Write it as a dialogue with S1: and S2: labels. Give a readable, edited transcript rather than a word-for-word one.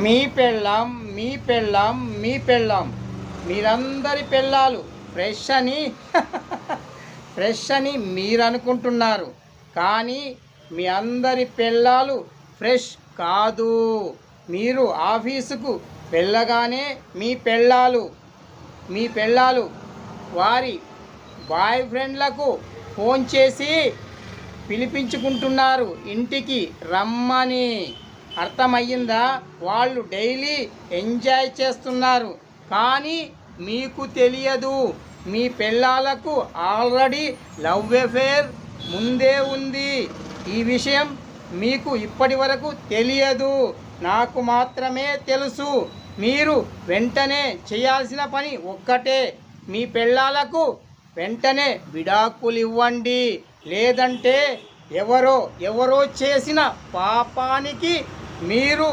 S1: మీ పెళ్ళాం మీ పెళ్ళాం మీ పెళ్ళాం మీరందరి పెళ్ళాలు ఫ్రెష్ అని ఫ్రెష్ అని మీరు అనుకుంటున్నారు, కానీ మీ అందరి పెళ్ళాలు ఫ్రెష్ కాదు. మీరు ఆఫీసుకు వెళ్ళగానే మీ పెళ్ళాలు వారి బాయ్ ఫ్రెండ్లకు ఫోన్ చేసి పిలిపించుకుంటున్నారు ఇంటికి రమ్మని. అర్థమయ్యిందా? వాళ్ళు డైలీ ఎంజాయ్ చేస్తున్నారు, కానీ మీకు తెలియదు మీ పెళ్ళాలకు ఆల్రెడీ లవ్ అఫేర్ ముందే ఉంది. ఈ విషయం మీకు ఇప్పటి వరకు తెలియదు, నాకు మాత్రమే తెలుసు. మీరు వెంటనే చేయాల్సిన పని ఒక్కటే, మీ పెళ్ళాలకు వెంటనే విడాకులు ఇవ్వండి. లేదంటే ఎవరో చేసిన పాపానికి మీరు